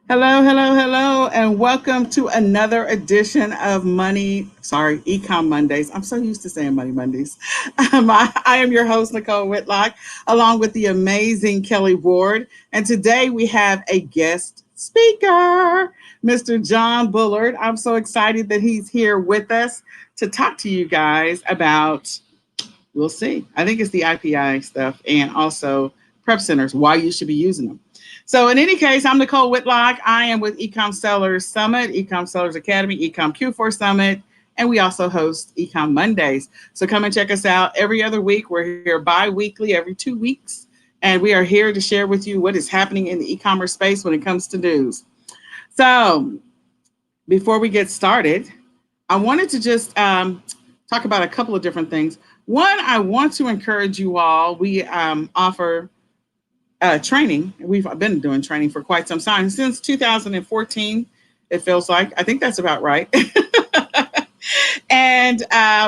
Hello, hello, hello, and welcome to another edition of eCom Mondays. I'm so used to saying Money Mondays. I am your host, Nicole Whitlock, along with the amazing Kelly Ward. And today we have a guest speaker, Mr. John Bullard. I'm so excited that he's here with us to talk to you guys about, we'll see. I think it's the IPI stuff and also prep centers, why you should be using them. So in any case, I'm Nicole Whitlock. I am with eCom Sellers Summit, eCom Sellers Academy, eCom Q4 Summit, and we also host eCom Mondays. So come and check us out every other week. We're here bi-weekly, every 2 weeks, and we are here to share with you what is happening in the e-commerce space when it comes to news. So before we get started, I wanted to just talk about a couple of different things. One, I want to encourage you all. We offer training. We've been doing training for quite some time, since 2014. It feels like. I think that's about right. And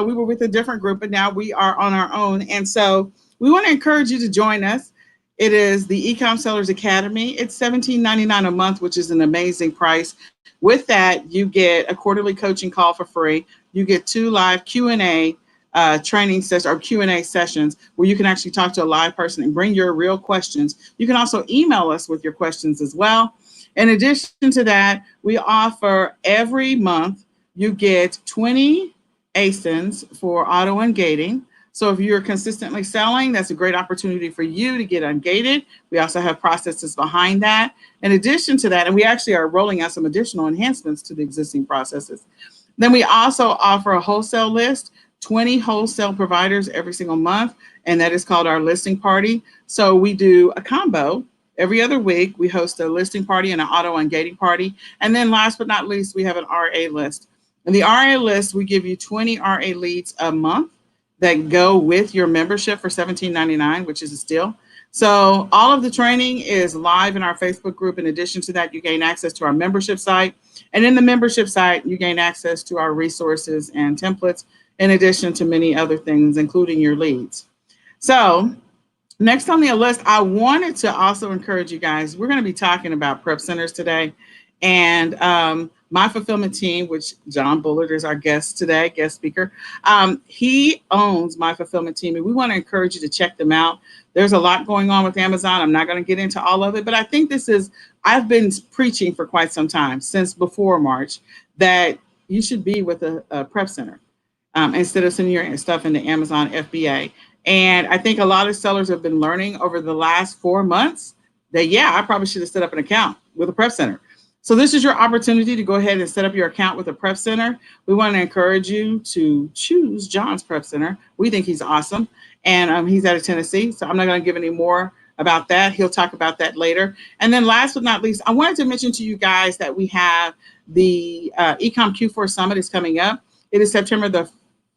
we were with a different group, but now we are on our own. And so we want to encourage you to join us. It is the Ecom Sellers Academy. It's $17.99 a month, which is an amazing price. With that, you get a quarterly coaching call for free. You get 2 live Q&A training sessions or Q&A sessions where you can actually talk to a live person and bring your real questions. You can also email us with your questions as well. In addition to that, we offer every month you get 20 ASINs for auto ungating. So if you're consistently selling, that's a great opportunity for you to get ungated. We also have processes behind that. In addition to that, and we actually are rolling out some additional enhancements to the existing processes. Then we also offer a wholesale list, 20 wholesale providers every single month, and that is called our listing party. So we do a combo. Every other week, we host a listing party and an auto ungating party. And then last but not least, we have an RA list. In the RA list, we give you 20 RA leads a month that go with your membership for $17.99, which is a steal. So all of the training is live in our Facebook group. In addition to that, you gain access to our membership site. And in the membership site, you gain access to our resources and templates, in addition to many other things, including your leads. So next on the list, I wanted to also encourage you guys. We're going to be talking about prep centers today. And my fulfillment team, which John Bullard is our guest today, guest speaker, he owns my fulfillment team, and we want to encourage you to check them out. There's a lot going on with Amazon. I'm not going to get into all of it, but I think I've been preaching for quite some time, since before March, that you should be with a prep center instead of sending your stuff into Amazon FBA. And I think a lot of sellers have been learning over the last 4 months that, yeah, I probably should have set up an account with a prep center. So this is your opportunity to go ahead and set up your account with a prep center. We want to encourage you to choose John's Prep Center. We think he's awesome. And he's out of Tennessee. So I'm not going to give any more about that. He'll talk about that later. And then last but not least, I wanted to mention to you guys that we have the eCom Q4 Summit is coming up. It is September the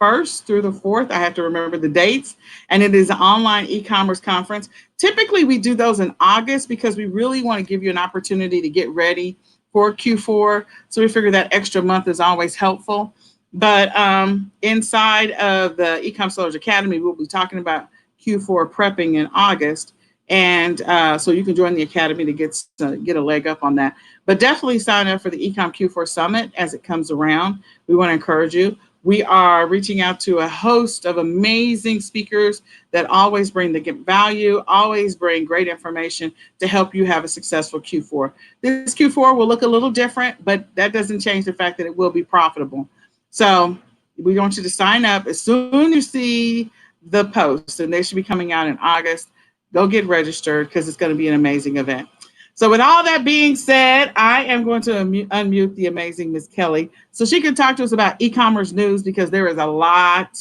1st through the 4th. I have to remember the dates. And it is an online e-commerce conference. Typically, we do those in August because we really want to give you an opportunity to get ready for Q4. So we figure that extra month is always helpful. But inside of the eCom Sellers Academy, we'll be talking about Q4 prepping in August. And so you can join the Academy to get a leg up on that. But definitely sign up for the eCom Q4 Summit as it comes around. We want to encourage you. We are reaching out to a host of amazing speakers that always bring the value, always bring great information to help you have a successful Q4. This Q4 will look a little different, but that doesn't change the fact that it will be profitable. So we want you to sign up as soon as you see the post, and they should be coming out in August. Go get registered because it's going to be an amazing event. So with all that being said, I am going to unmute the amazing Miss Kelly so she can talk to us about e-commerce news, because there is a lot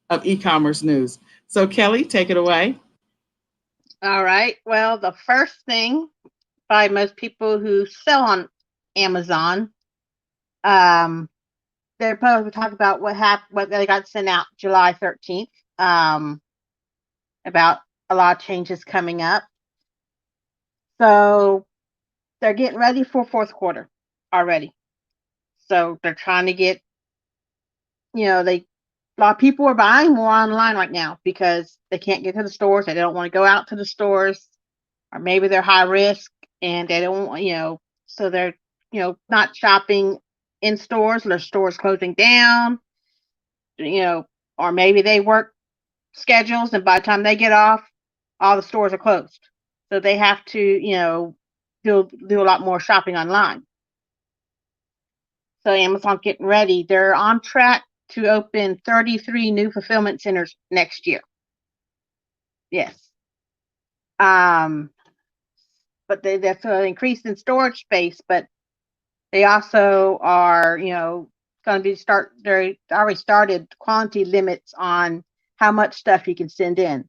of e-commerce news. So Kelly, take it away. All right. Well, the first thing by most people who sell on Amazon, they're probably talk about what happened, what they got sent out July 13th, about a lot of changes coming up. So they're getting ready for fourth quarter already. So they're trying to get, a lot of people are buying more online right now because they can't get to the stores. They don't want to go out to the stores, or maybe they're high risk and they don't, so they're not shopping in stores. Their stores closing down, you know, or maybe they work schedules, and by the time they get off, all the stores are closed. So they have to, do a lot more shopping online. So Amazon's getting ready. They're on track to open 33 new fulfillment centers next year. Yes. Um, but that's an increase in storage space, but they also are, going to they already started quantity limits on how much stuff you can send in.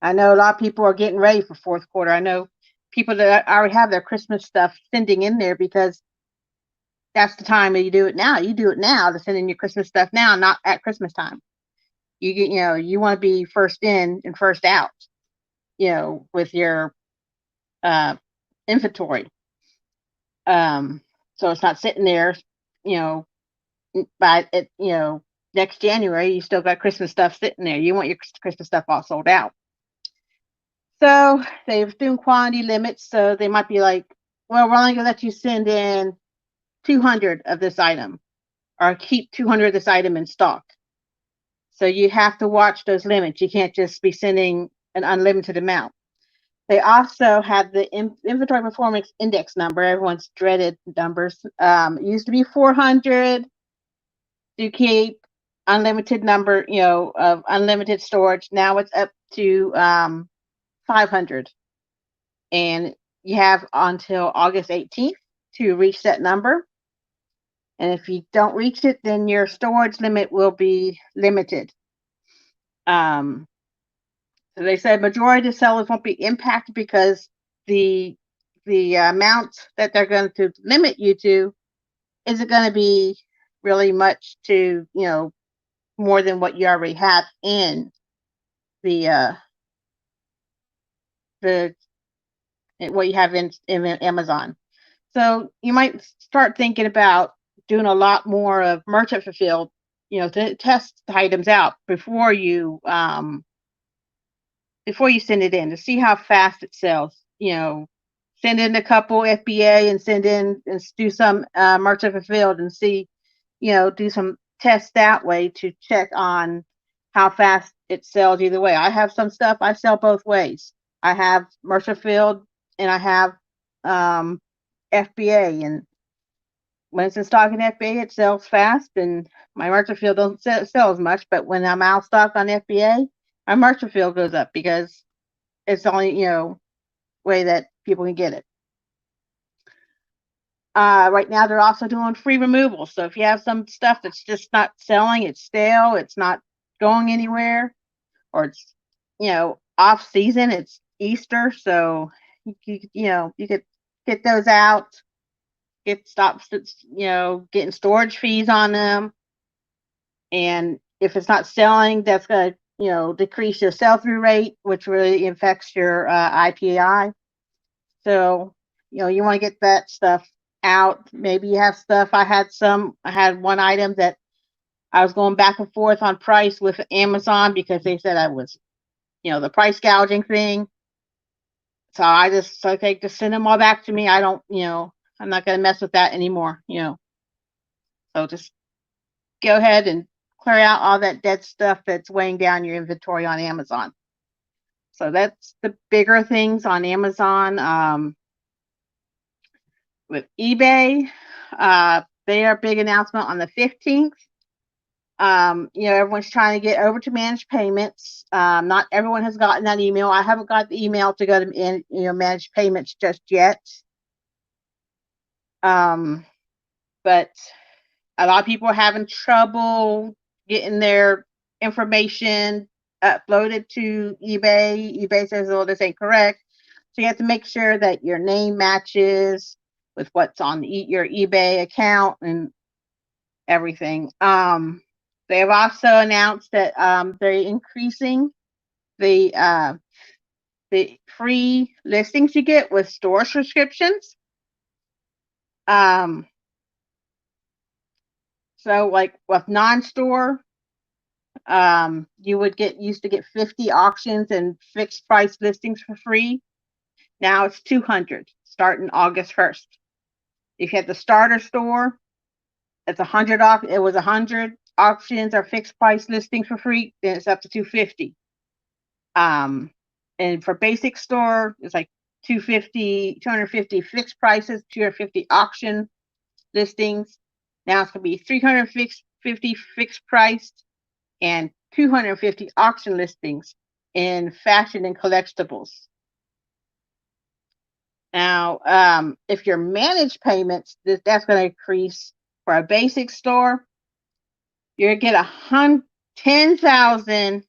I know a lot of people are getting ready for fourth quarter. I know people that already have their Christmas stuff sending in there because that's the time that you do it now. You do it now to send in your Christmas stuff now, not at Christmas time. You want to be first in and first out, with your uh, inventory. So it's not sitting there, you know, by it, next January, you still got Christmas stuff sitting there. You want your Christmas stuff all sold out. So they've doing quantity limits. So they might be like, well, we're only going to let you send in 200 of this item or keep 200 of this item in stock. So you have to watch those limits. You can't just be sending an unlimited amount. They also have the inventory performance index number, everyone's dreaded numbers. It used to be 400 to keep unlimited number, of unlimited storage. Now it's up to 500. And you have until August 18th to reach that number. And if you don't reach it, then your storage limit will be limited. So they said majority of sellers won't be impacted because the amount that they're going to limit you to isn't going to be really much to, more than what you already have in the the what you have in Amazon. So you might start thinking about doing a lot more of merchant fulfilled, to test the items out before you send it in to see how fast it sells. Send in a couple FBA and send in and do some merchant fulfilled and see, do some tests that way to check on how fast it sells either way. I have some stuff I sell both ways. I have merchant fulfilled and I have FBA, and when it's in stock in FBA, it sells fast, and my merchant field doesn't sell as much. But when I'm out of stock on FBA, my merchant field goes up because it's the only way that people can get it. Right now, they're also doing free removal. So if you have some stuff that's just not selling, it's stale, it's not going anywhere, or it's off season, it's Easter, so you could get those out. It stops, getting storage fees on them. And if it's not selling, that's going to, decrease your sell-through rate, which really affects your IPI. So, you want to get that stuff out. Maybe you have stuff. I had one item that I was going back and forth on price with Amazon because they said I was, the price gouging thing. So I just said, okay, just send them all back to me. I don't, I'm not going to mess with that anymore, So just go ahead and clear out all that dead stuff that's weighing down your inventory on Amazon. So that's the bigger things on Amazon. With eBay, their big announcement on the 15th. Everyone's trying to get over to managed payments. Not everyone has gotten that email. I haven't got the email to go to managed payments just yet. But a lot of people are having trouble getting their information uploaded to eBay. eBay says, "Oh, this ain't correct." So you have to make sure that your name matches with what's on your eBay account and everything. They have also announced that they're increasing the free listings you get with store subscriptions. So like with non-store, you used to get 50 auctions and fixed price listings for free. Now it's 200 starting August 1st. If you had the starter store, it's 100 off. It was 100 auctions or fixed price listings for free. Then it's up to 250. And for basic store, it's like 250 fixed prices, 250 auction listings. Now it's gonna be 350 fixed priced and 250 auction listings in fashion and collectibles. Now, if your managed payments, that's going to increase. For a basic store, you're going to get 10,000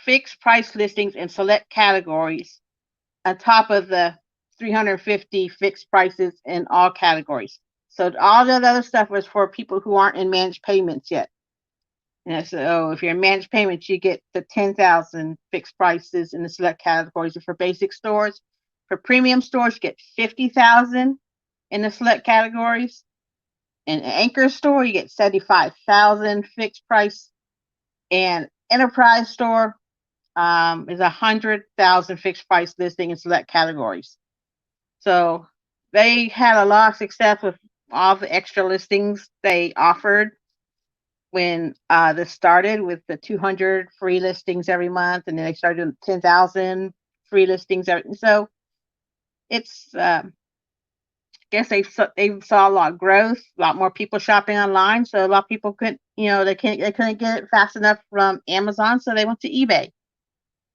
fixed price listings in select categories on top of the 350 fixed prices in all categories. So all that other stuff was for people who aren't in managed payments yet. And so if you're in managed payments, you get the 10,000 fixed prices in the select categories. And for basic stores, for premium stores, you get 50,000 in the select categories. In an anchor store, you get 75,000 fixed price. And enterprise store is 100,000 fixed price listing in select categories. So they had a lot of success with all the extra listings they offered when this started with the 200 free listings every month, and then they started doing 10,000 free listings. So it's, I guess they saw a lot of growth, a lot more people shopping online. So a lot of people couldn't, they couldn't get it fast enough from Amazon, so they went to eBay.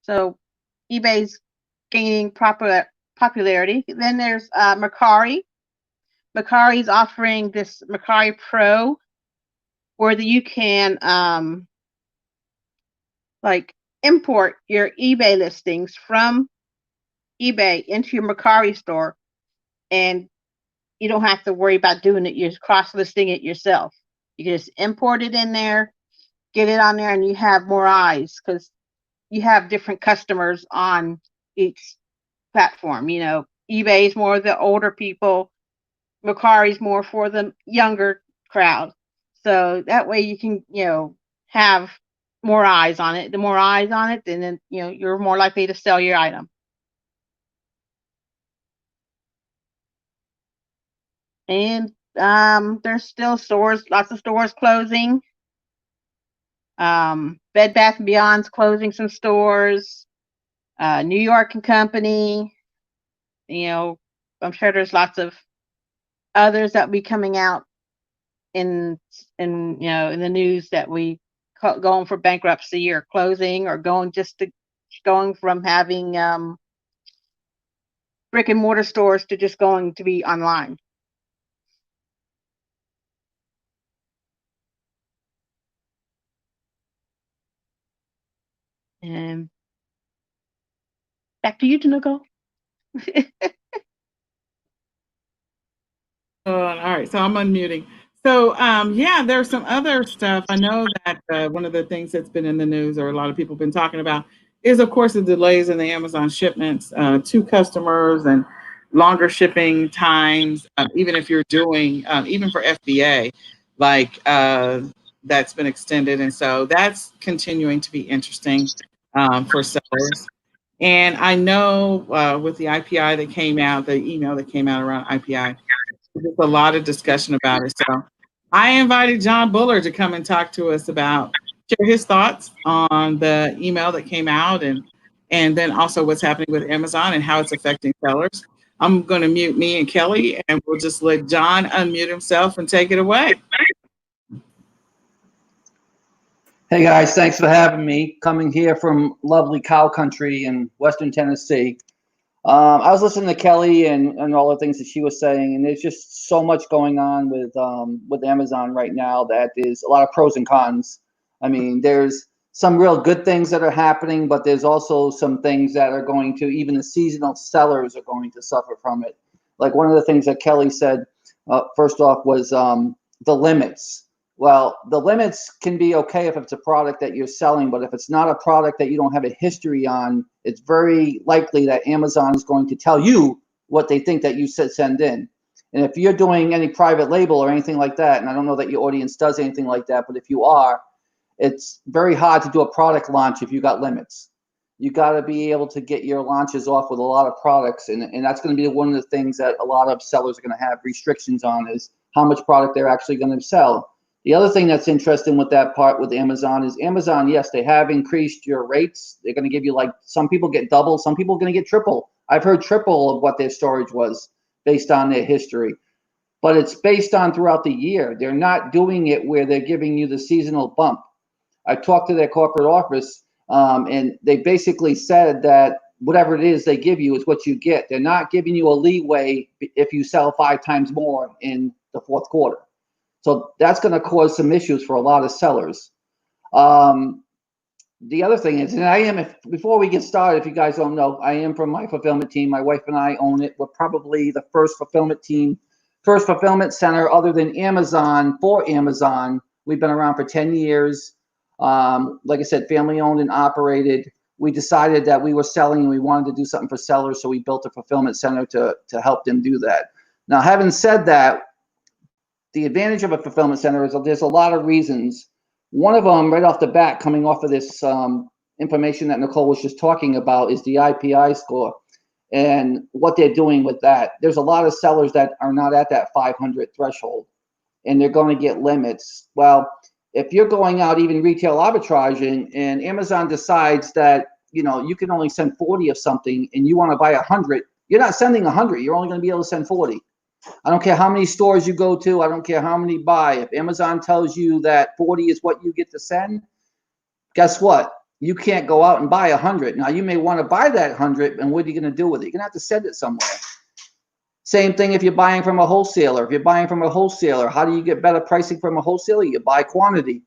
So eBay's gaining popularity. Then there's Mercari. Mercari's offering this Mercari Pro, where you can like import your eBay listings from eBay into your Mercari store, and you don't have to worry about doing it. You're cross-listing it yourself. You can just import it in there, get it on there, and you have more eyes because you have different customers on each platform. eBay is more the older people. Mercari's more for the younger crowd. So that way you can, have more eyes on it. The more eyes on it, then you're more likely to sell your item. And there's still lots of stores closing. Bed Bath & Beyond's closing some stores. New York and Company. I'm sure there's lots of others that will be coming out in the news that we going for bankruptcy or closing or going from having brick and mortar stores to just going to be online. And back to you, Tanuko. All right, so I'm unmuting. So, yeah, there's some other stuff. I know that one of the things that's been in the news, or a lot of people have been talking about, is of course the delays in the Amazon shipments to customers and longer shipping times. Even if you're doing, even for FBA, like that's been extended, and so that's continuing to be interesting for sellers. And I know with the IPI that came out, the email that came out around IPI, there's a lot of discussion about it. So I invited John Buller to come and talk to us about, share his thoughts on the email that came out, and then also what's happening with Amazon and how it's affecting sellers. I'm going to mute me and Kelly, and we'll just let John unmute himself and take it away. Hey guys, thanks for having me. Coming here from lovely cow country in Western Tennessee. I was listening to Kelly and all the things that she was saying, and there's just so much going on with Amazon right now that is a lot of pros and cons. I mean, there's some real good things that are happening, but there's also some things that are going to, even the seasonal sellers are going to suffer from it. Like one of the things that Kelly said, first off, was the limits. Well, the limits can be okay if it's a product that you're selling, but if it's not a product that you don't have a history on, it's very likely that Amazon is going to tell you what they think that you send in. And if you're doing any private label or anything like that, and I don't know that your audience does anything like that, but if you are, it's very hard to do a product launch if you got limits. You got to be able to get your launches off with a lot of products, and that's going to be one of the things that a lot of sellers are going to have restrictions on, is how much product they're actually going to sell. The other thing that's interesting with that part with Amazon is Amazon, yes, they have increased your rates. They're going to give you, like, some people get double, some people are going to get triple. I've heard triple of what their storage was based on their history. But it's based on throughout the year. They're not doing it where they're giving you the seasonal bump. I talked to their corporate office, and they basically said that whatever it is they give you is what you get. They're not giving you a leeway if you sell 5 times more in the fourth quarter. So that's going to cause some issues for a lot of sellers. The other thing is, and before we get started, if you guys don't know, I am from my fulfillment team. My wife and I own it. We're probably the first fulfillment center other than Amazon for Amazon. We've been around for 10 years. Like I said, family owned and operated. We decided that we were selling and we wanted to do something for sellers, so we built a fulfillment center to help them do that. Now, having said that, the advantage of a fulfillment center is there's a lot of reasons. One of them, right off the bat, coming off of this information that Nicole was just talking about, is the IPI score and what they're doing with that. There's a lot of sellers that are not at that 500 threshold, and they're going to get limits. Well, if you're going out even retail arbitraging and Amazon decides that, you can only send 40 of something and you want to buy 100, you're not sending 100. You're only going to be able to send 40. I don't care how many stores you go to. I don't care how many buy. If Amazon tells you that 40 is what you get to send, guess what? You can't go out and buy 100. Now, you may want to buy that 100, and what are you going to do with it? You're going to have to send it somewhere. Same thing if you're buying from a wholesaler. If you're buying from a wholesaler, how do you get better pricing from a wholesaler? You buy quantity.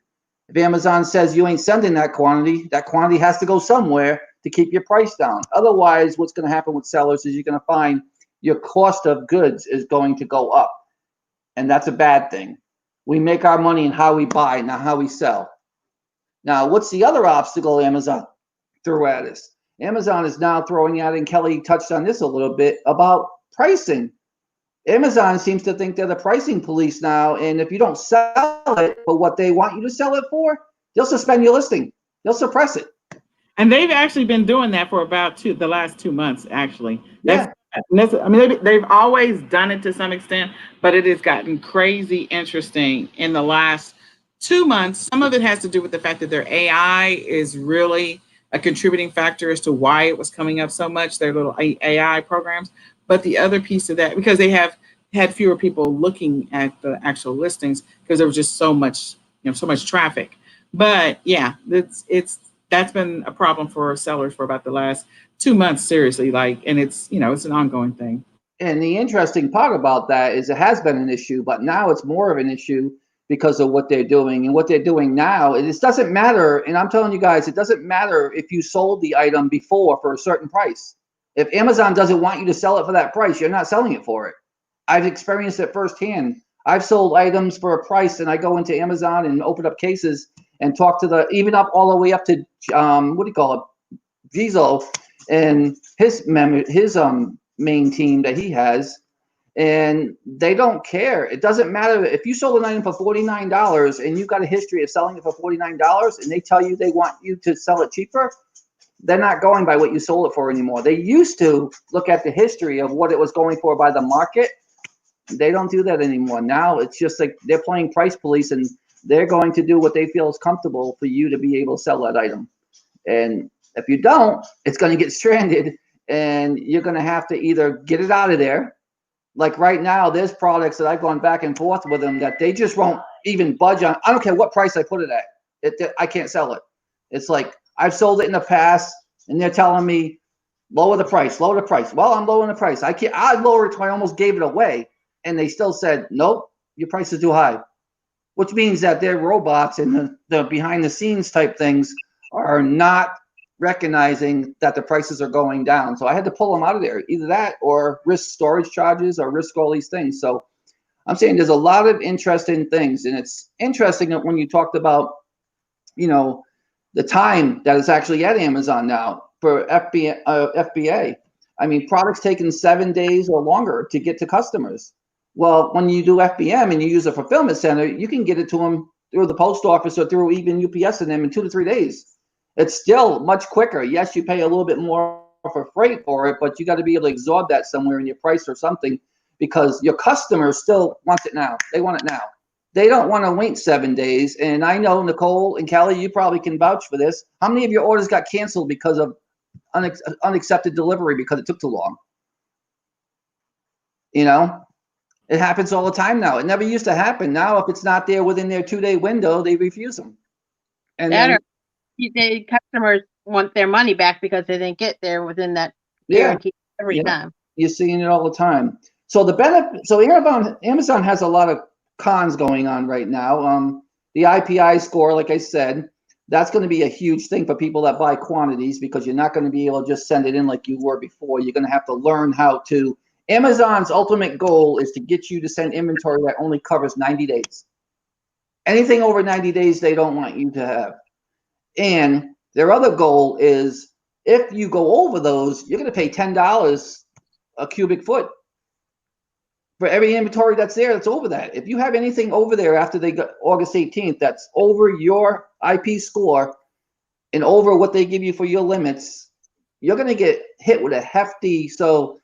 If Amazon says you ain't sending that quantity has to go somewhere to keep your price down. Otherwise, what's going to happen with sellers is you're going to find your cost of goods is going to go up. And that's a bad thing. We make our money in how we buy, not how we sell. Now, what's the other obstacle Amazon threw at us? Amazon is now throwing out, and Kelly touched on this a little bit, about pricing. Amazon seems to think they're the pricing police now, and if you don't sell it for what they want you to sell it for, they'll suspend your listing. They'll suppress it. And they've actually been doing that for about the last 2 months, actually. Yeah. They've always done it to some extent, but it has gotten crazy interesting in the last 2 months. Some of it has to do with the fact that their AI is really a contributing factor as to why it was coming up so much, their little AI programs. But the other piece of that, because they have had fewer people looking at the actual listings because there was just so much traffic. But yeah, that's been a problem for sellers for about the last 2 months, seriously. And it's an ongoing thing. And the interesting part about that is it has been an issue, but now it's more of an issue because of what they're doing. And what they're doing now, it doesn't matter. And I'm telling you guys, it doesn't matter if you sold the item before for a certain price. If Amazon doesn't want you to sell it for that price, you're not selling it for it. I've experienced it firsthand. I've sold items for a price, and I go into Amazon and open up cases and talk to even up all the way up to Vizo and his main team that he has, and they don't care. It doesn't matter if you sold an item for $49 and you've got a history of selling it for $49, and they tell you they want you to sell it cheaper. They're not going by what you sold it for anymore. They used to look at the history of what it was going for by the market. They don't do that anymore. Now it's just like they're playing price police, and they're going to do what they feel is comfortable for you to be able to sell that item. And if you don't, it's going to get stranded, and you're going to have to either get it out of there. Like right now, there's products that I've gone back and forth with them that they just won't even budge on. I don't care what price I put it at. I can't sell it. It's like I've sold it in the past, and they're telling me, lower the price, lower the price. Well, I'm lowering the price. I lowered it till I almost gave it away. And they still said, nope, your price is too high. Which means that their robots and the behind the scenes type things are not recognizing that the prices are going down. So I had to pull them out of there. Either that or risk storage charges or risk all these things. So I'm saying there's a lot of interesting things. And it's interesting that when you talked about, the time that is actually at Amazon now for FBA. I mean, products taking 7 days or longer to get to customers. Well, when you do FBM and you use a fulfillment center, you can get it to them through the post office or through even UPS and them in 2 to 3 days. It's still much quicker. Yes, you pay a little bit more for freight for it, but you got to be able to absorb that somewhere in your price or something, because your customers still want it now. They want it now. They don't want to wait 7 days. And I know, Nicole and Kelly, you probably can vouch for this. How many of your orders got canceled because of unaccepted delivery because it took too long? You know, it happens all the time now. It never used to happen. Now, if it's not there within their 2-day window, they refuse them. And That then, or the customers want their money back because they didn't get there within that yeah, guarantee every yeah, time. you're seeing it all the time. So the benefit, so Amazon has a lot of cons going on right now. The IPI score, like I said, that's going to be a huge thing for people that buy quantities, because you're not going to be able to just send it in like you were before. You're going to have to learn how to. Amazon's ultimate goal is to get you to send inventory that only covers 90 days. Anything over 90 days, they don't want you to have. And their other goal is, if you go over those, you're going to pay $10 a cubic foot for every inventory that's there that's over that. If you have anything over there after they got August 18th that's over your IP score and over what they give you for your limits, you're going to get hit with a hefty. So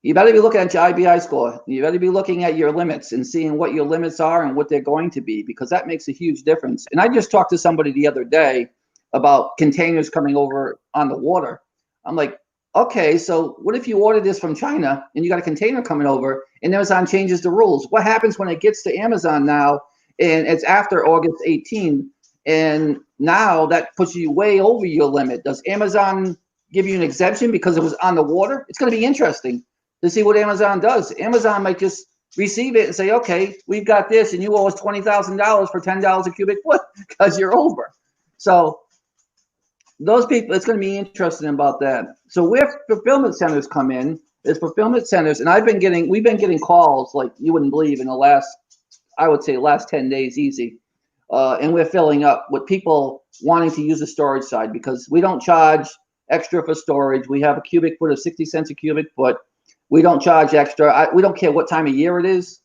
you better be looking at your IBI score. You better be looking at your limits and seeing what your limits are and what they're going to be, because that makes a huge difference. And I just talked to somebody the other day about containers coming over on the water. I'm like, okay, so what if you order this from China and you got a container coming over and Amazon changes the rules? What happens when it gets to Amazon now and it's after August 18th, and now that puts you way over your limit? Does Amazon give you an exemption because it was on the water? It's going to be interesting to see what Amazon does. Amazon might just receive it and say, okay, we've got this and you owe us $20,000 for $10 a cubic foot because you're over. So those people, it's going to be interesting about that. So where fulfillment centers come in is fulfillment centers, and we've been getting calls like you wouldn't believe in the last, I would say, last 10 days easy. And we're filling up with people wanting to use the storage side, because we don't charge extra for storage. We have a cubic foot of 60 cents a cubic foot. We don't charge extra. We don't care what time of year it is.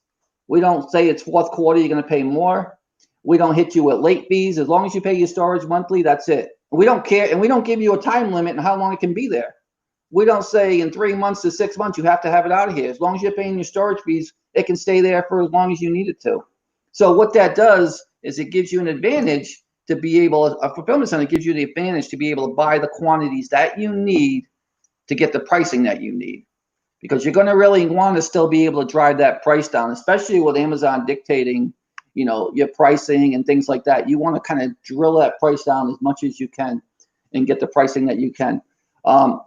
We don't say it's fourth quarter, you're going to pay more. We don't hit you with late fees. As long as you pay your storage monthly, that's it. We don't care, and we don't give you a time limit on how long it can be there. We don't say in 3 months to 6 months you have to have it out of here. As long as you're paying your storage fees, it can stay there for as long as you need it to. So what that does is it gives you an advantage to be able, a fulfillment center gives you the advantage to be able to buy the quantities that you need to get the pricing that you need. Because you're going to really want to still be able to drive that price down, especially with Amazon dictating, your pricing and things like that. You want to kind of drill that price down as much as you can and get the pricing that you can.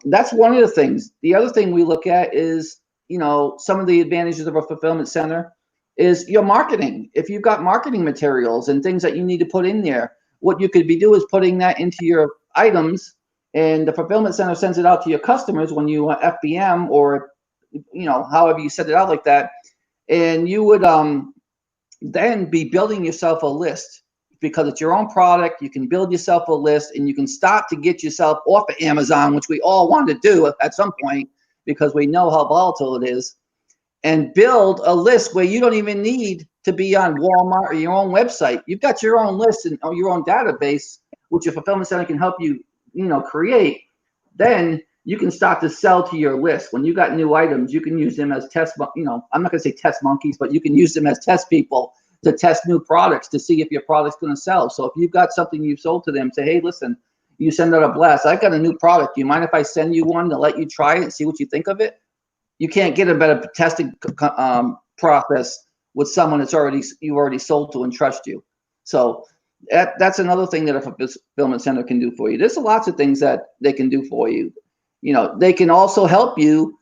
That's one of the things. The other thing we look at is, some of the advantages of a fulfillment center is your marketing. If you've got marketing materials and things that you need to put in there, what you could be doing is putting that into your items, and the fulfillment center sends it out to your customers when you FBM or, however you set it out like that. And you would then be building yourself a list, because it's your own product. You can build yourself a list, and you can start to get yourself off of Amazon, which we all want to do at some point because we know how volatile it is, and build a list where you don't even need to be on Walmart or your own website. You've got your own list and your own database, which your fulfillment center can help you, create. Then you can start to sell to your list. When you got new items, you can use them as test, I'm not going to say test monkeys, but you can use them as test people to test new products to see if your product's going to sell. So if you've got something you've sold to them, say, hey, listen, you send out a blast. I've got a new product. Do you mind if I send you one to let you try it and see what you think of it? You can't get a better testing process with someone you already sold to and trust you. So that's another thing that a fulfillment center can do for you. There's lots of things that they can do for you. They can also help you,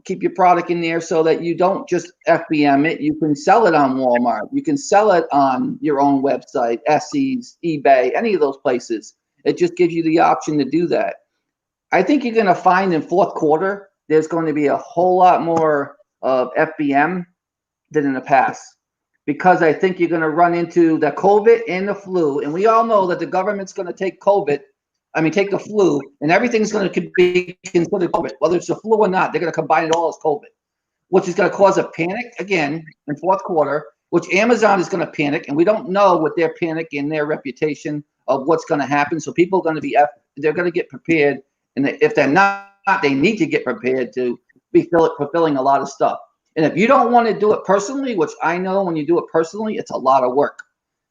keep your product in there so that you don't just FBM it. You can sell it on Walmart. You can sell it on your own website, Etsy's, eBay, any of those places. It just gives you the option to do that. I think you're going to find in fourth quarter, there's going to be a whole lot more of FBM than in the past, because I think you're going to run into the COVID and the flu. And we all know that the government's going to take the flu, and everything's going to be considered COVID, whether it's the flu or not. They're going to combine it all as COVID, which is going to cause a panic again in fourth quarter, which Amazon is going to panic. And we don't know what their panic and their reputation of what's going to happen. So people are going to be, they're going to get prepared. And if they're not, they need to get prepared to be fulfilling a lot of stuff. And if you don't want to do it personally, which I know when you do it personally, it's a lot of work.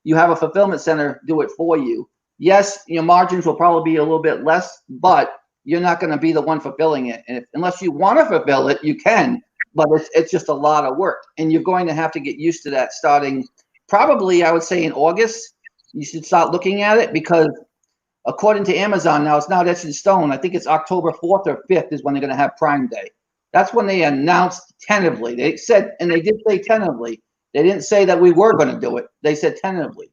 You have a fulfillment center do it for you. Yes, your margins will probably be a little bit less, but you're not going to be the one fulfilling it. And unless you want to fulfill it, you can, but it's just a lot of work. And you're going to have to get used to that starting probably, I would say, in August. You should start looking at it, because according to Amazon now, it's not etched in stone. I think it's October 4th or 5th is when they're going to have Prime Day. That's when they announced tentatively. They said, and they did say tentatively. They didn't say that we were going to do it. They said tentatively.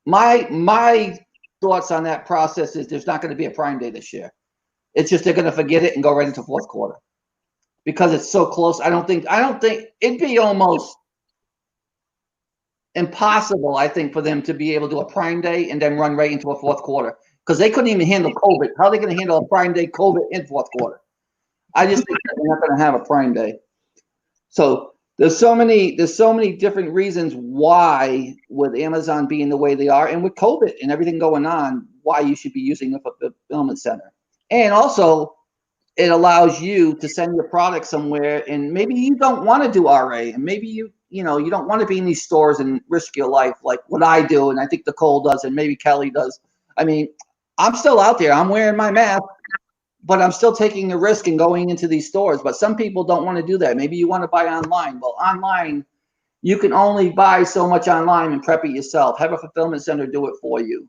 My thoughts on that process is there's not going to be a Prime Day this year. It's just they're going to forget it and go right into fourth quarter because it's so close. I don't think it'd be almost impossible, I think, for them to be able to do a Prime Day and then run right into a fourth quarter, because they couldn't even handle COVID. How are they going to handle a Prime Day, COVID in fourth quarter? I just think they're not going to have a Prime Day. So there's so many different reasons why, with Amazon being the way they are, and with COVID and everything going on, why you should be using a fulfillment center. And also, it allows you to send your product somewhere, and maybe you don't want to do RA, and maybe you don't want to be in these stores and risk your life like what I do, and I think Nicole does, and maybe Kelly does. I mean, I'm still out there. I'm wearing my mask, but I'm still taking the risk and going into these stores. But some people don't want to do that. Maybe you want to buy online. Well, online, you can only buy so much online and prep it yourself. Have a fulfillment center do it for you.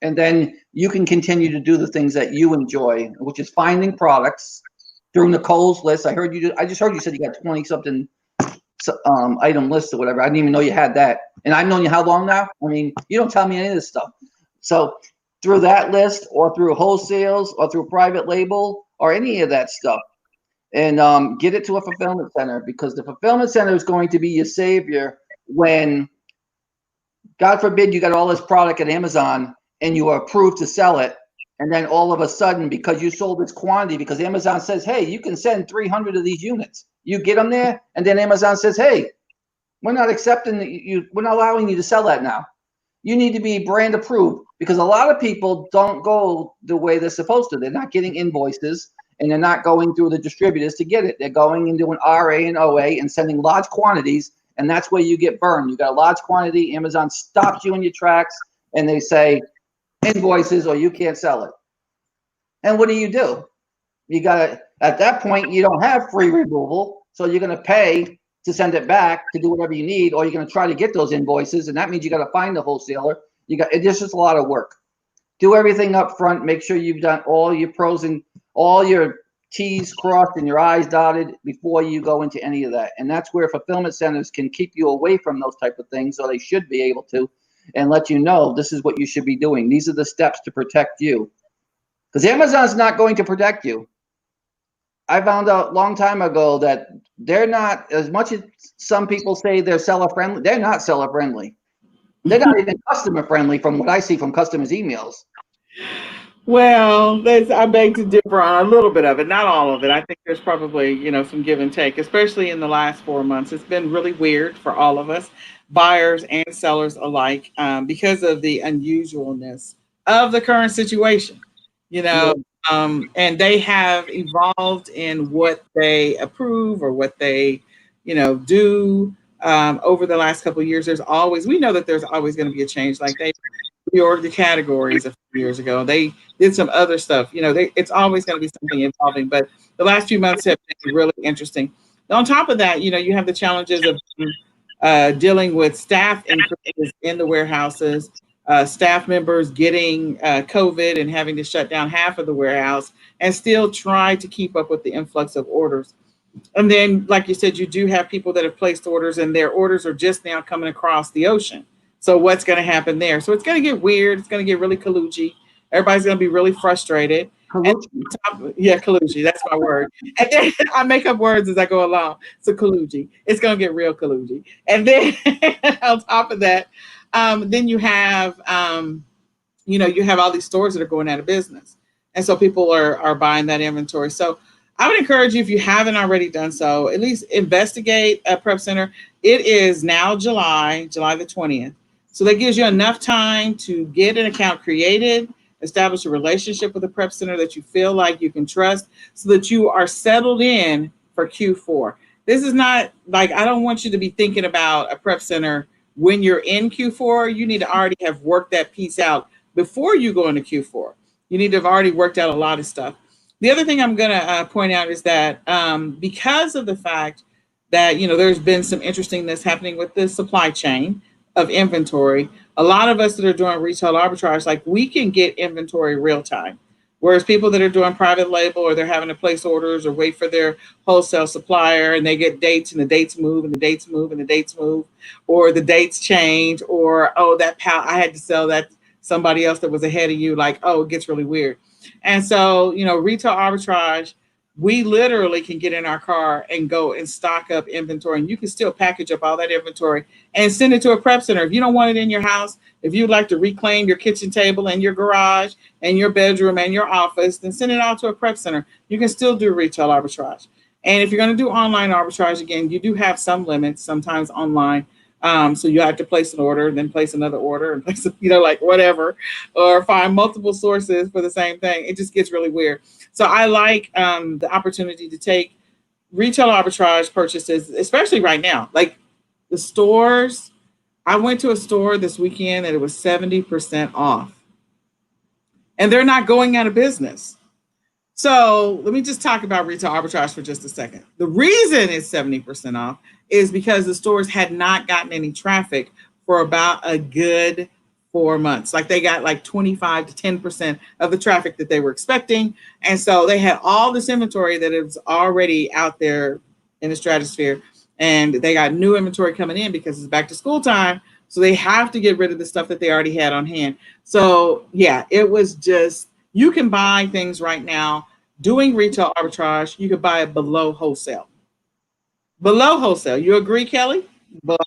And then you can continue to do the things that you enjoy, which is finding products through Nicole's list. I just heard you said you got 20 something item list or whatever. I didn't even know you had that. And I've known you how long now? I mean, you don't tell me any of this stuff. So through that list, or through wholesales, or through private label, or any of that stuff, and get it to a fulfillment center, because the fulfillment center is going to be your savior when, God forbid, you got all this product at Amazon and you are approved to sell it, and then all of a sudden, because you sold this quantity, because Amazon says, hey, you can send 300 of these units, you get them there, and then Amazon says, hey, we're not accepting you, we're not allowing you to sell that now. You need to be brand approved, because a lot of people don't go the way they're supposed to. They're not getting invoices, and they're not going through the distributors to get it. They're going and doing RA and OA and sending large quantities, and that's where you get burned. You got a large quantity, Amazon stops you in your tracks, and they say invoices or you can't sell it. And what do? You gotta, at that point, you don't have free removal, so you're gonna pay to send it back to do whatever you need, or you're going to try to get those invoices, and that means you got to find the wholesaler. It's just a lot of work. Do everything up front. Make sure you've done all your pros and all your T's crossed and your I's dotted before you go into any of that. And that's where fulfillment centers can keep you away from those type of things, or they should be able to, and let you know this is what you should be doing. These are the steps to protect you, because Amazon's not going to protect you. I found out a long time ago that they're not, as much as some people say they're seller friendly, they're not seller friendly. They're not even customer friendly from what I see from customers' emails. Well, I beg to differ on a little bit of it, not all of it. I think there's probably, some give and take, especially in the last 4 months. It's been really weird for all of us, buyers and sellers alike, because of the unusualness of the current situation. You know, and they have evolved in what they approve or what they, do over the last couple of years. We know that there's always going to be a change. Like they reorged the categories a few years ago. They did some other stuff. It's always going to be something evolving. But the last few months have been really interesting. On top of that, you have the challenges of dealing with staff increases in the warehouses. Staff members getting COVID and having to shut down half of the warehouse and still try to keep up with the influx of orders. And then, like you said, you do have people that have placed orders and their orders are just now coming across the ocean. So what's going to happen there? So it's going to get weird. It's going to get really collugy. Everybody's going to be really frustrated. Collugy. That's my word. And then I make up words as I go along. So collugy. It's going to get real collugy. And then on top of that, then you have, you have all these stores that are going out of business. And so people are buying that inventory. So I would encourage you, if you haven't already done so, at least investigate a prep center. It is now July the 20th. So that gives you enough time to get an account created, establish a relationship with a prep center that you feel like you can trust so that you are settled in for Q4. This is not like, I don't want you to be thinking about a prep center when you're in Q4. You need to already have worked that piece out before you go into Q4. You need to have already worked out a lot of stuff. The other thing I'm going to point out is that because of the fact that, there's been some interestingness happening with the supply chain of inventory, a lot of us that are doing retail arbitrage, like, we can get inventory real time. Whereas people that are doing private label, or they're having to place orders or wait for their wholesale supplier, and they get dates, and the dates move and the dates move and the dates move, or the dates change, or, oh, that I had to sell that somebody else that was ahead of you. Like, oh, it gets really weird. And so, retail arbitrage, we literally can get in our car and go and stock up inventory, and you can still package up all that inventory and send it to a prep center. If you don't want it in your house, if you'd like to reclaim your kitchen table and your garage and your bedroom and your office, then send it out to a prep center. You can still do retail arbitrage. And if you're going to do online arbitrage, again, you do have some limits sometimes online. So you have to place an order, then place another order, and place, like whatever, or find multiple sources for the same thing. It just gets really weird. So I like the opportunity to take retail arbitrage purchases, especially right now. Like the stores, I went to a store this weekend and it was 70% off. And they're not going out of business. So let me just talk about retail arbitrage for just a second. The reason it's 70% off is because the stores had not gotten any traffic for about a good 4 months. Like they got like 25 to 10% of the traffic that they were expecting. And so they had all this inventory that is already out there in the stratosphere. And they got new inventory coming in because it's back to school time. So they have to get rid of the stuff that they already had on hand. So yeah, it was just, you can buy things right now doing retail arbitrage. You could buy it below wholesale. Below wholesale. You agree, Kelly? But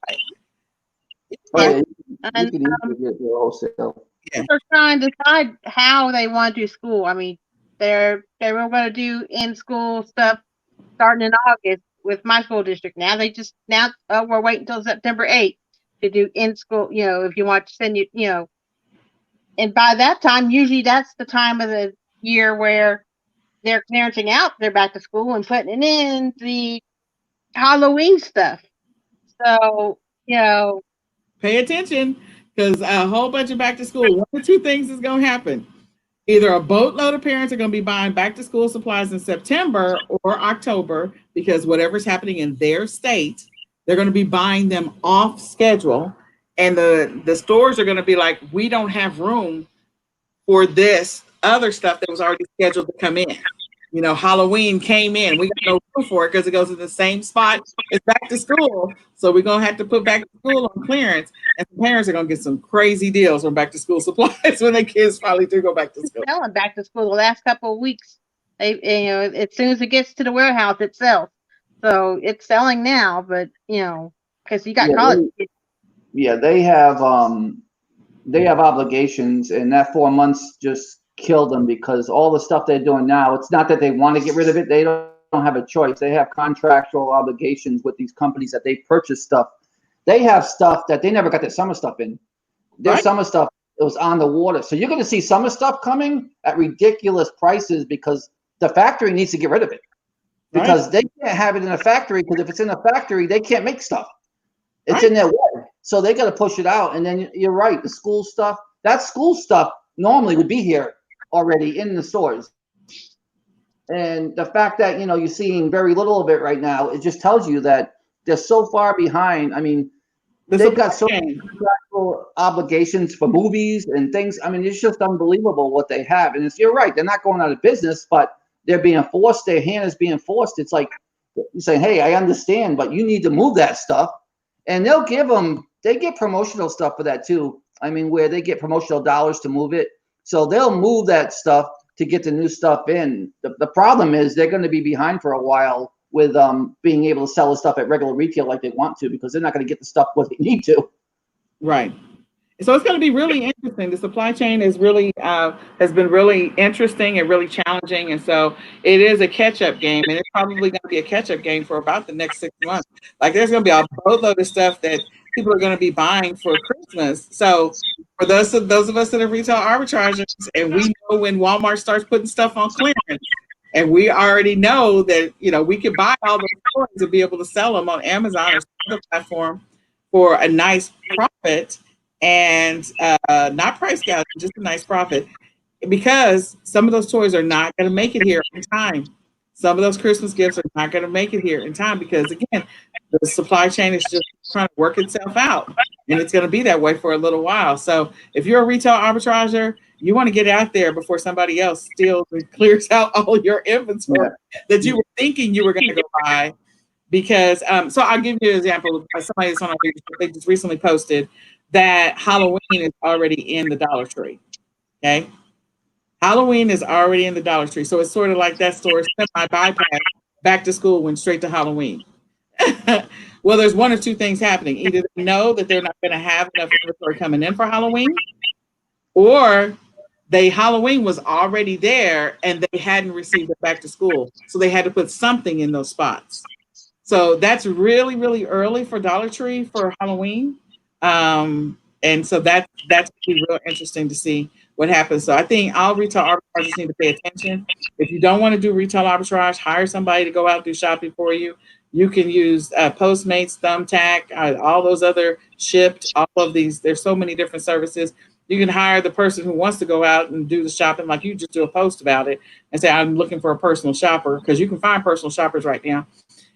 Oh, Yeah. yeah, you And can easily get the wholesale. yeah, they're trying to decide how they want to do school. I mean, they were going to do in school stuff starting in August with my school district. Now we're waiting until September 8th to do in school. If you want to send and by that time, usually that's the time of the year where they're clearancing out their back to school and putting in the Halloween stuff. So, pay attention, because a whole bunch of back to school, one or two things is going to happen. Either a boatload of parents are going to be buying back to school supplies in September or October, because whatever's happening in their state, they're going to be buying them off schedule. And the stores are going to be like, we don't have room for this other stuff that was already scheduled to come in. Halloween came in. We got no room for it because it goes to the same spot as back to school. So we're going to have to put back to school on clearance. And the parents are going to get some crazy deals on back to school supplies when their kids finally do go back to school. selling back to school the last couple of weeks. As soon as it gets to the warehouse, it sells. So it's selling now, but because you got Yeah, college kids. they have obligations, and that 4 months just killed them because all the stuff they're doing now, it's not that they want to get rid of it. They don't have a choice. They have contractual obligations with these companies that they purchase stuff. They have stuff that they never got their summer stuff in. Their Right. summer stuff, it was on the water. So you're going to see summer stuff coming at ridiculous prices because the factory needs to get rid of it. Because they can't have it in a factory, because if it's in a factory, they can't make stuff. It's in their way. So they got to push it out. And then you're right, the school stuff, that school stuff normally would be here already in the stores. And the fact that, you're seeing very little of it right now, it just tells you that they're so far behind. I mean, they've got so many contractual obligations for movies and things. I mean, it's just unbelievable what they have. And you're right, they're not going out of business, but they're being forced. Their hand is being forced. It's like you say, hey, I understand, but you need to move that stuff. And they get promotional stuff for that too. I mean, where they get promotional dollars to move it. So they'll move that stuff to get the new stuff in. The problem is they're going to be behind for a while with being able to sell the stuff at regular retail like they want to, because they're not going to get the stuff what they need to. Right. So it's going to be really interesting. The supply chain is really has been really interesting and really challenging, and so it is a catch-up game, and it's probably going to be a catch-up game for about the next 6 months. Like there's going to be a boatload of stuff that people are going to be buying for Christmas. So for those of us that are retail arbitragers, and we know when Walmart starts putting stuff on clearance, and we already know that we could buy all those toys and be able to sell them on Amazon or some other platform for a nice profit, and not price gouging, just a nice profit, because some of those toys are not going to make it here in time. Some of those Christmas gifts are not going to make it here in time because, again, the supply chain is just trying to work itself out, and it's going to be that way for a little while. So, if you're a retail arbitrager, you want to get out there before somebody else steals and clears out all your inventory that you were thinking you were going to go buy. Because, so I'll give you an example. Somebody that's on our leadership, they just recently posted that Halloween is already in the Dollar Tree. Okay. Halloween is already in the Dollar Tree. So it's sort of like that store semi bypass back to school went straight to Halloween. Well, there's one or two things happening. Either they know that they're not going to have enough inventory coming in for Halloween, or Halloween was already there and they hadn't received it back to school. So they had to put something in those spots. So that's really, really early for Dollar Tree for Halloween. And so that's going to be real interesting to see what happens. So I think all retail arbitrageurs need to pay attention. If you don't want to do retail arbitrage, hire somebody to go out and do shopping for you. You can use Postmates, Thumbtack, all those other Shipped, all of these. There's so many different services. You can hire the person who wants to go out and do the shopping, like you just do a post about it and say, I'm looking for a personal shopper, because you can find personal shoppers right now.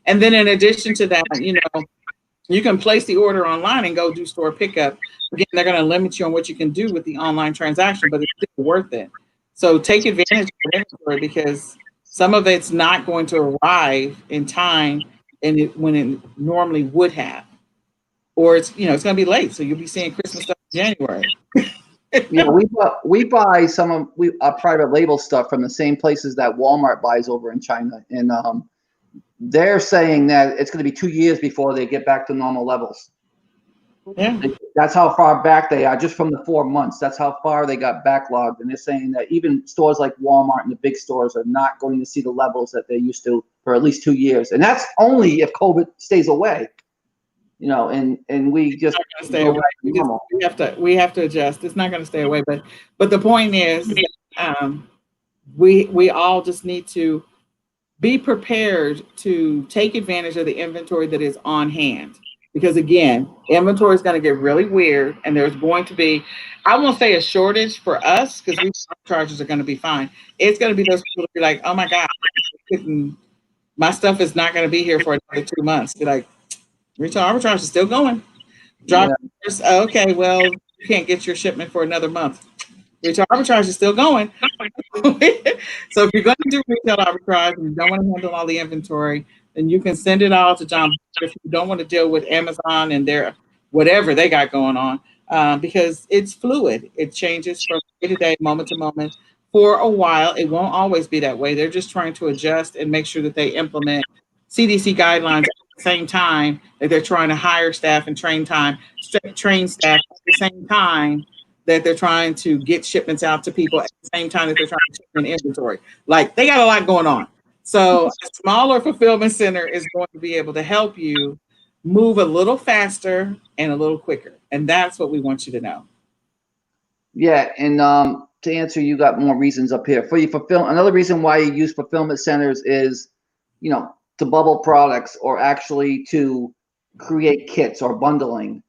And then in addition to that, you can place the order online and go do store pickup. Again, they're going to limit you on what you can do with the online transaction, but it's still worth it. So take advantage of inventory, because some of it's not going to arrive in time when it normally would have, or it's going to be late. So you'll be seeing Christmas stuff in January. We buy some of our private label stuff from the same places that Walmart buys over in China, and they're saying that it's going to be 2 years before they get back to normal levels. Yeah, that's how far back they are, just from the 4 months. That's how far they got backlogged, and they're saying that even stores like Walmart and the big stores are not going to see the levels that they used to for at least 2 years, and that's only if COVID stays away. And we just stay away. We have to adjust. It's not going to stay away, but the point is, we all just need to be prepared to take advantage of the inventory that is on hand. Because again, inventory is going to get really weird, and there's going to be, I won't say a shortage for us, because retail charges are going to be fine. It's going to be those people that be like, oh my God, my stuff is not going to be here for another 2 months. Be like, retail arbitrage is still going. Okay, well, you can't get your shipment for another month. Retail arbitrage is still going. So if you're going to do retail arbitrage and you don't want to handle all the inventory, then you can send it all to John. If you don't want to deal with Amazon and their whatever they got going on, because it's fluid. It changes from day to day, moment to moment. For a while, it won't always be that way. They're just trying to adjust and make sure that they implement CDC guidelines at the same time that they're trying to hire staff and train staff at the same time that they're trying to get shipments out to people at the same time that they're trying to check in inventory. Like, they got a lot going on. So a smaller fulfillment center is going to be able to help you move a little faster and a little quicker. And that's what we want you to know. Yeah, and to answer, you got more reasons up here. For you another reason why you use fulfillment centers is, to bubble products, or actually to create kits or bundling.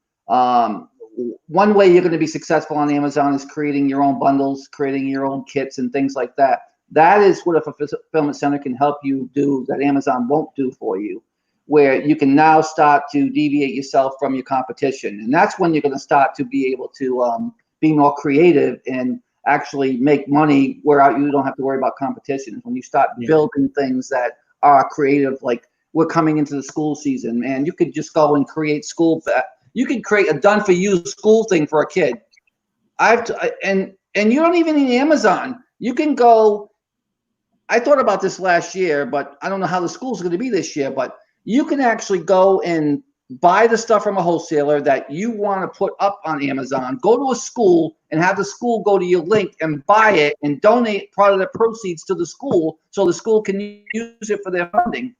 One way you're going to be successful on Amazon is creating your own bundles, creating your own kits and things like that. That is what a fulfillment center can help you do that Amazon won't do for you, where you can now start to deviate yourself from your competition. And that's when you're going to start to be able to be more creative and actually make money where you don't have to worry about competition. When you start building things that are creative, like we're coming into the school season, man, you could just go and create you could create a done for you school thing for a kid. And you don't even need Amazon. You can go, I thought about this last year, but I don't know how the school's going to be this year, but you can actually go and buy the stuff from a wholesaler that you want to put up on Amazon, go to a school and have the school go to your link and buy it and donate part of the proceeds to the school so the school can use it for their funding.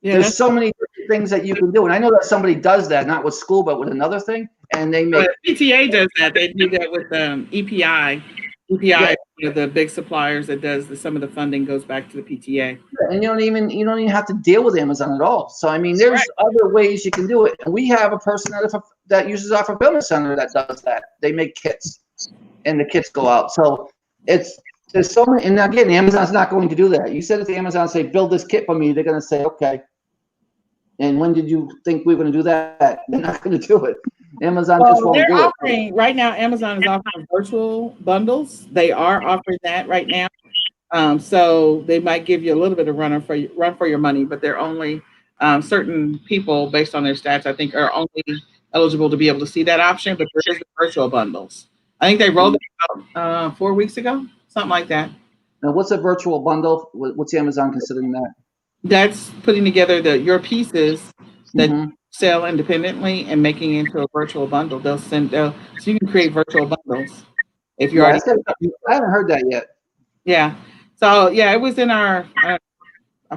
Yeah, there's so many things that you can do. And I know that somebody does that, not with school, but with another thing. And they make. But PTA does that. They do that with EPI. EPI is one of the big suppliers that does some of the funding goes back to the PTA. And you don't even have to deal with Amazon at all. So I mean, there's other ways you can do it. And we have a person that uses our fulfillment center that does that. They make kits, and the kits go out. So there's so many. And again, Amazon's not going to do that. You said if Amazon say build this kit for me, they're going to say okay. And when did you think we were going to do that? They're not going to do it. Amazon just won't do it. Right now, Amazon is offering virtual bundles. They are offering that right now. So they might give you a little bit of run for your money, but they're only certain people based on their stats, I think, are only eligible to be able to see that option. But there is the virtual bundles. I think they rolled it out 4 weeks ago, something like that. Now, what's a virtual bundle? What's Amazon considering that? That's putting together your pieces that you sell independently and making it into a virtual bundle. So you can create virtual bundles if you're already. I haven't heard that yet. Yeah. So yeah, it was in our. I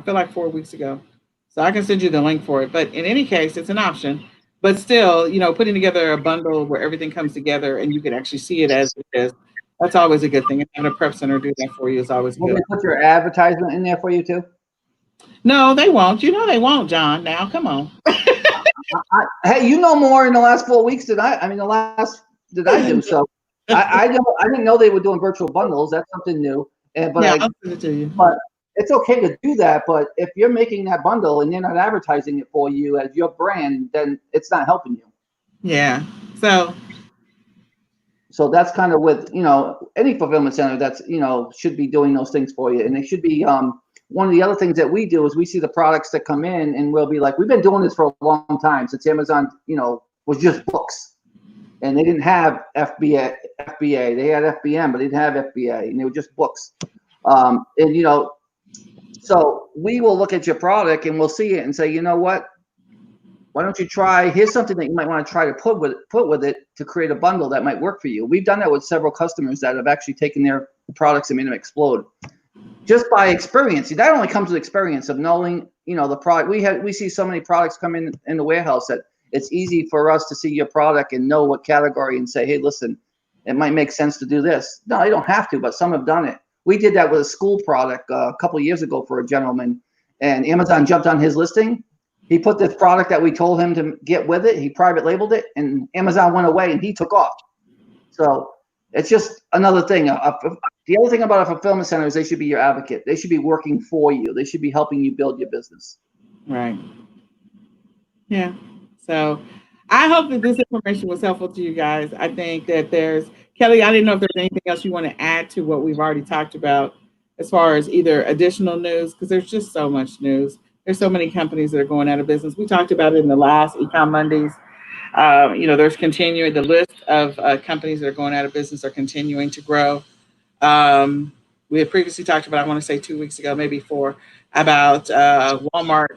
feel like 4 weeks ago. So I can send you the link for it. But in any case, it's an option. But still, putting together a bundle where everything comes together and you can actually see it as it is. That's always a good thing. And having a prep center do that for you is always good. Will they put your advertisement in there for you too? No, they won't. They won't, John. Now, come on. Hey, you know more in the last 4 weeks than I do. So I didn't know they were doing virtual bundles. That's something new. But I'll send it to you. But it's okay to do that. But if you're making that bundle and they're not advertising it for you as your brand, then it's not helping you. Yeah. So that's kind of with any fulfillment center that's should be doing those things for you, and they should be. One of the other things that we do is we see the products that come in and we'll be like, we've been doing this for a long time since Amazon, was just books, and they didn't have FBA. They had FBM, but they didn't have FBA, and they were just books. So we will look at your product and we'll see it and say, you know what? Why don't you try? Here's something that you might want to try to put with it to create a bundle that might work for you. We've done that with several customers that have actually taken their products and made them explode. Just by experience. That only comes with experience of knowing, the product. We see so many products come in the warehouse that it's easy for us to see your product and know what category and say, hey, listen, it might make sense to do this. No, they don't have to, but some have done it. We did that with a school product a couple of years ago for a gentleman, and Amazon jumped on his listing. He put this product that we told him to get with it. He private labeled it, and Amazon went away and he took off. So it's just another thing. The other thing about a fulfillment center is they should be your advocate. They should be working for you. They should be helping you build your business. Right. Yeah. So I hope that this information was helpful to you guys. I think that Kelly, I didn't know if there's anything else you want to add to what we've already talked about as far as either additional news, because there's just so much news. There's so many companies that are going out of business. We talked about it in the last eCom Mondays. There's continuing, the list of companies that are going out of business are continuing to grow. We had previously talked about, I want to say 2 weeks ago, maybe 4, about Walmart.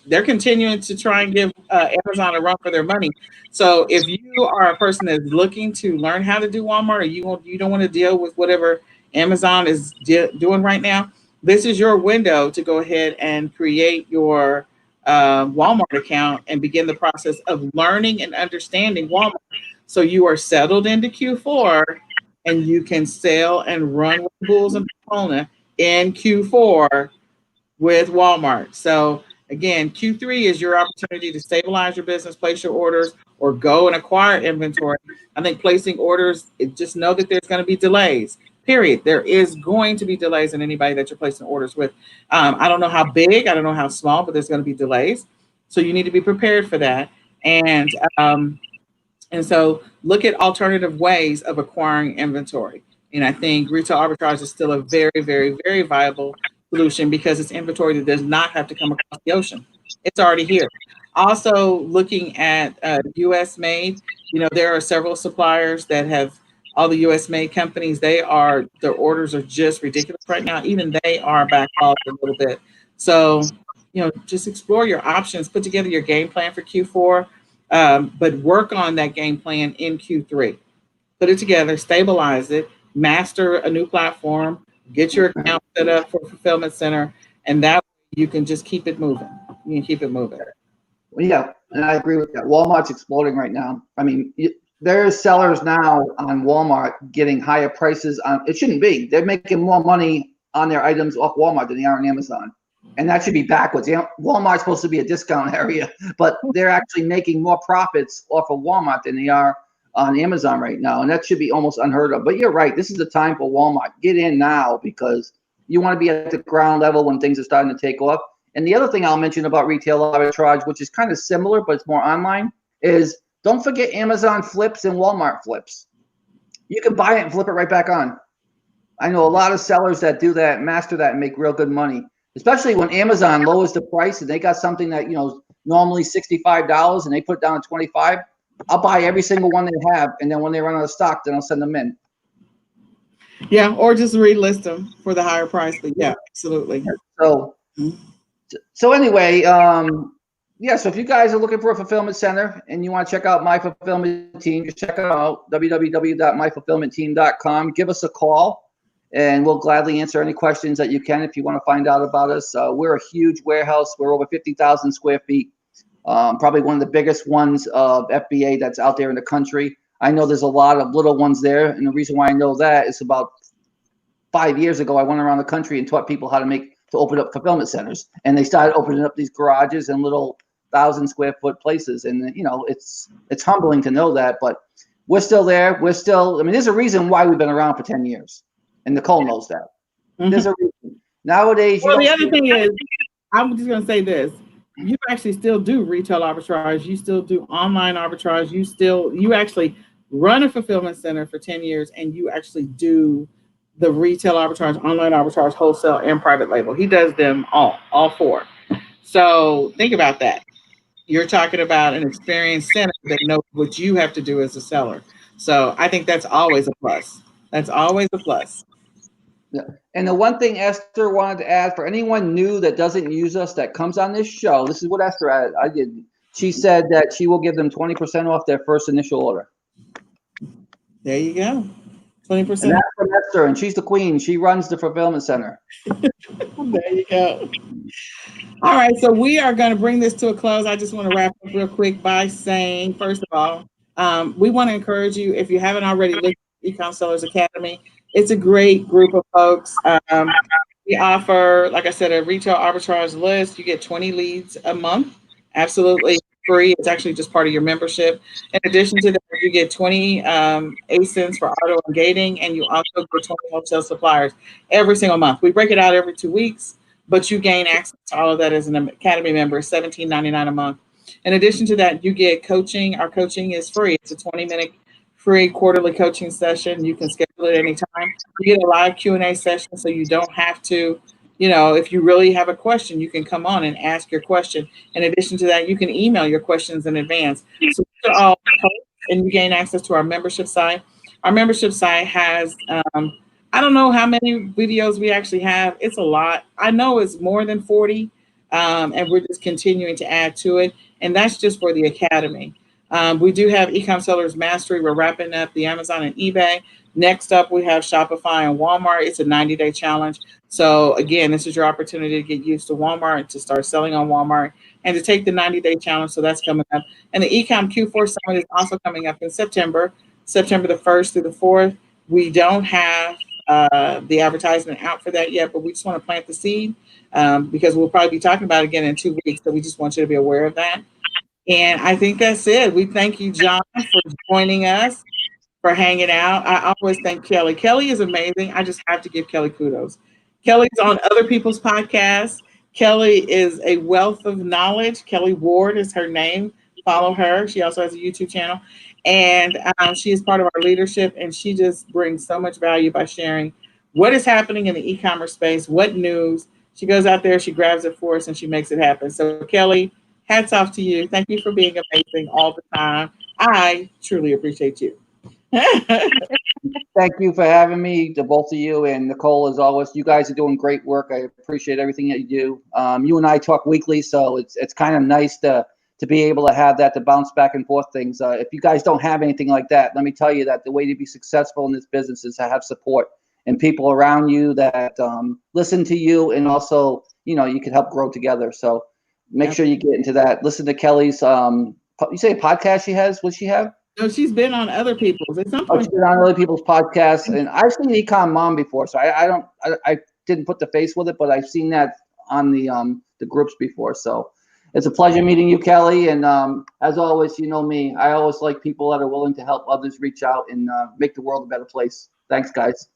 They're continuing to try and give Amazon a run for their money. So if you are a person that's looking to learn how to do Walmart, or you don't want to deal with whatever Amazon is doing right now, this is your window to go ahead and create your Walmart account and begin the process of learning and understanding Walmart. So you are settled into Q4 and you can sell and run with bulls and Pomona in Q4 with Walmart. So again, Q3 is your opportunity to stabilize your business, place your orders, or go and acquire inventory. I think placing orders, just know that there's going to be delays. Period. There is going to be delays in anybody that you're placing orders with. I don't know how big, I don't know how small, but there's going to be delays. So you need to be prepared for that. And so look at alternative ways of acquiring inventory. And I think retail arbitrage is still a very, very, very viable solution because it's inventory that does not have to come across the ocean. It's already here. Also looking at US made, there are several suppliers that have all the US made companies. Their orders are just ridiculous right now. Even they are backlogged a little bit. So, just explore your options, put together your game plan for Q4, but work on that game plan in Q3. Put it together, stabilize it, master a new platform, get your account set up for Fulfillment Center, and that way you can just keep it moving. You can keep it moving. Yeah, and I agree with that. Walmart's exploding right now. I mean, there's sellers now on Walmart getting higher prices on. It shouldn't be. They're making more money on their items off Walmart than they are on Amazon, and that should be backwards. Walmart's supposed to be a discount area, but they're actually making more profits off of Walmart than they are on Amazon right now, and that should be almost unheard of. But you're right. This is the time for Walmart. Get in now because you want to be at the ground level when things are starting to take off. And the other thing I'll mention about retail arbitrage, which is kind of similar, but it's more online, is don't forget Amazon flips and Walmart flips. You can buy it and flip it right back on. I know a lot of sellers that do that, master that, and make real good money, especially when Amazon lowers the price and they got something that, normally $65 and they put it down to $25. I'll buy every single one they have. And then when they run out of stock, then I'll send them in. Yeah, or just relist them for the higher price. But yeah, absolutely. So anyway, so if you guys are looking for a fulfillment center and you want to check out My Fulfillment Team, just check it out, www.myfulfillmentteam.com. Give us a call, and we'll gladly answer any questions that you can if you want to find out about us. We're a huge warehouse. We're over 50,000 square feet, probably one of the biggest ones of FBA that's out there in the country. I know there's a lot of little ones there, and the reason why I know that is about 5 years ago, I went around the country and taught people how to open up fulfillment centers, and they started opening up these garages and little 1,000 square foot places. And it's humbling to know that, but we're still there. There's a reason why we've been around for 10 years, and Nicole knows that. Mm-hmm. There's a reason. Nowadays, the other thing is, I'm just going to say this. You actually still do retail arbitrage. You still do online arbitrage. You actually run a fulfillment center for 10 years, and you actually do the retail arbitrage, online arbitrage, wholesale, and private label. He does them all four. So think about that. You're talking about an experienced center that knows what you have to do as a seller. So I think that's always a plus. That's always a plus. Yeah. And the one thing Esther wanted to add for anyone new that doesn't use us that comes on this show, this is what Esther added. I did. She said that she will give them 20% off their first initial order. There you go. 20%. And that's from Esther, and she's the queen. She runs the fulfillment center. There you go. All right, so we are going to bring this to a close. I just want to wrap up real quick by saying, first of all, we want to encourage you, if you haven't already looked at eCom Sellers Academy, it's a great group of folks. We offer, like I said, a retail arbitrage list. You get 20 leads a month, absolutely free. It's actually just part of your membership. In addition to that, you get 20 ASINs for auto and gating, and you also get 20 wholesale suppliers every single month. We break it out every 2 weeks, but you gain access to all of that as an Academy member, $17.99 a month. In addition to that, you get coaching. Our coaching is free. It's a 20-minute free quarterly coaching session. You can schedule it anytime. You get a live Q&A session, so you don't have to, if you really have a question, you can come on and ask your question. In addition to that, you can email your questions in advance. So these are all and you gain access to our membership site. Our membership site has, I don't know how many videos we actually have. It's a lot. I know it's more than 40, and we're just continuing to add to it. And that's just for the Academy. We do have eCom Sellers Mastery. We're wrapping up the Amazon and eBay. Next up, we have Shopify and Walmart. It's a 90-day challenge. So again, this is your opportunity to get used to Walmart, to start selling on Walmart, and to take the 90-day challenge. So that's coming up. And the eCom Q4 Summit is also coming up in September the 1st through the 4th. We don't have the advertisement out for that yet, but we just want to plant the seed because we'll probably be talking about it again in 2 weeks. So we just want you to be aware of that. And I think that's it. We thank you, John, for joining us, for hanging out. I always thank Kelly. Kelly is amazing. I just have to give Kelly kudos. Kelly's on other people's podcasts. Kelly is a wealth of knowledge. Kelly Ward is her name. Follow her. She also has a YouTube channel. And she is part of our leadership, and she just brings so much value by sharing what is happening in the e-commerce space, what news. She goes out there, she grabs it for us, and she makes it happen. So Kelly, hats off to you. Thank you for being amazing all the time. I truly appreciate you. Thank you for having me, to both of you, and Nicole, as always. You guys are doing great work. I appreciate everything that you do. You and I talk weekly, so it's kind of nice to be able to have that, to bounce back and forth things. If you guys don't have anything like that, let me tell you that the way to be successful in this business is to have support and people around you that listen to you, and also, you can help grow together. So make sure you get into that. Listen to Kelly's, you say a podcast she has? What she have? No, she's been on other people's at some Oh, point. she's been on other people's podcasts, and I've seen eCom Mom before, so I didn't put the face with it, but I've seen that on the groups before. So it's a pleasure meeting you, Kelly. And as always, you know me, I always like people that are willing to help others reach out and make the world a better place. Thanks, guys.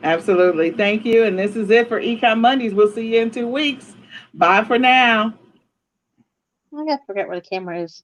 Absolutely. Thank you. And this is it for eCom Mondays. We'll see you in 2 weeks. Bye for now. I gotta forget where the camera is.